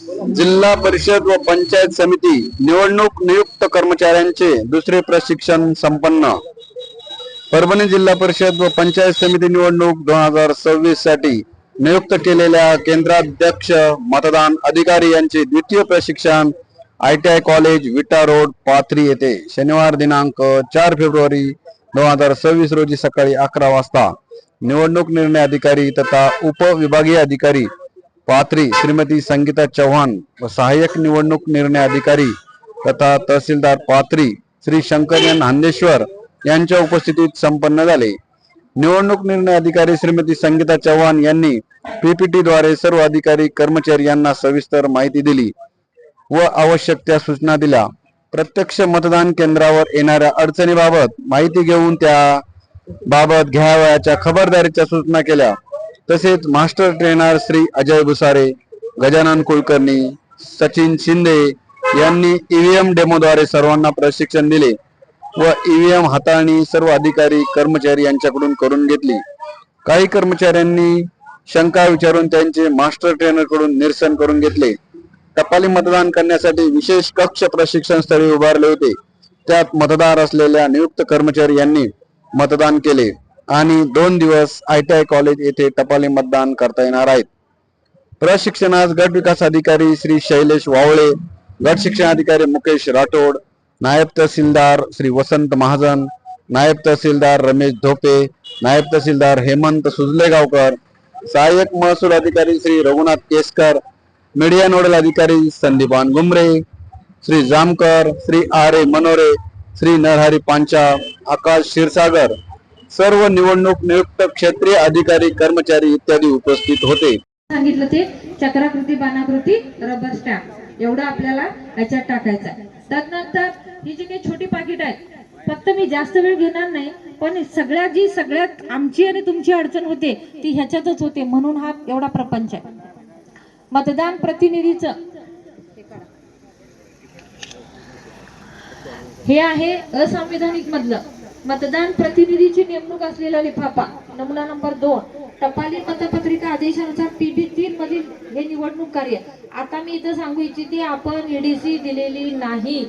जिल्हा परिषद व पंचायत समिती निवडणूक नियुक्त कर्मचाऱ्यांचे दुसरे प्रशिक्षण संपन्न। परभणी जिल्हा परिषद व पंचायत समिती निवडणूक 2026 साठी नियुक्त केलेल्या केंद्राध्यक्ष मतदान अधिकारी यांचे द्वितीय प्रशिक्षण ITI कॉलेज विटा रोड पाथरी येथे शनिवार दिनांक 4 फेब्रुवारी 2026 रोजी सकाळी 11 वाजता निवडणूक निर्णय अधिकारी तथा उपविभागीय अधिकारी पाथरी श्रीमती संगीता चव्हाण व सहाय्यक निवडणूक निर्णय अधिकारी तथा तहसीलदार पाथरी श्री शंकर नांदेश्वर यांच्या उपस्थितीत संपन्न झाले। निवडणूक निर्णय अधिकारी श्रीमती संगीता चव्हाण यांनी PPT द्वारे सर्व अधिकारी कर्मचारी यांना सविस्तर माहिती दिली व आवश्यक त्या सूचना दिल्या। प्रत्यक्ष मतदान केंद्रावर येणाऱ्या अडचणीबाबत माहिती घेऊन त्या बाबत घ्यावयाच्या खबरदारीच्या सूचना केल्या। तसेच मास्टर ट्रेनर श्री अजय भुसारे, गजानन कुलकर्णी, सचिन शिंदे यांनी EVM डेमोद्वारे सर्वांना प्रशिक्षण दिले व EVM हाताळणी सर्व अधिकारी कर्मचारी यांच्याकडून करून घेतली। काही कर्मचाऱ्यांनी शंका विचारून त्यांचे मास्टर ट्रेनर कडून निरसन करून घेतले। टपाली मतदान करण्यासाठी विशेष कक्ष प्रशिक्षण स्थळी उभारले होते। त्यात मतदार असलेल्या नियुक्त कर्मचारी यांनी मतदान केले आणि 2 दिवस ITI कॉलेज येथे टपाली मतदान करता येणार आहेत। प्रशिक्षणास गट विकास अधिकारी श्री शैलेश वावळे, गट शिक्षण अधिकारी मुकेश राठोड, नायब तहसीलदार श्री वसंत महाजन, नायब तहसीलदार रमेश धोपे, नायब तहसीलदार हेमंत सुजलेगावकर, सहाय्यक महसूल अधिकारी श्री रघुनाथ केसकर, मीडिया नोडल अधिकारी संदीपान गुमरे, श्री जामकर, श्री RA मनोरे, श्री नरहरी पांचा, आकाश क्षीरसागर, सर्व निवडणूक नियुक्त क्षेत्रीय अधिकारी कर्मचारी इत्यादी उपस्थित होते। सांगितलं ते चक्राकृती बाणाकृती रबर स्टॅम्प एवढं आपल्याला याच्यात टाकायचं आहे। त्यानंतर ही जी काही छोटी पाकिट आहेत फक्त मी जास्त वेळ घेणार नाही, पण सगळ्यात आमची आणि तुमची अडचण होते ती ह्याच्यातच होते, म्हणून हा एवढा प्रपंच आहे। मतदान प्रतिनिधीचं हे आहे असंविधानिक मधलं मतदान प्रतिनिधीची नेमणूक असलेला लिफाफा नमुना नंबर 2 टपाली मतपत्रिका आदेशानुसार PB 3 मधील हे निवडणूक कार्य। आता मी इथं सांगू इच्छिते आपण EDC दिलेली नाही,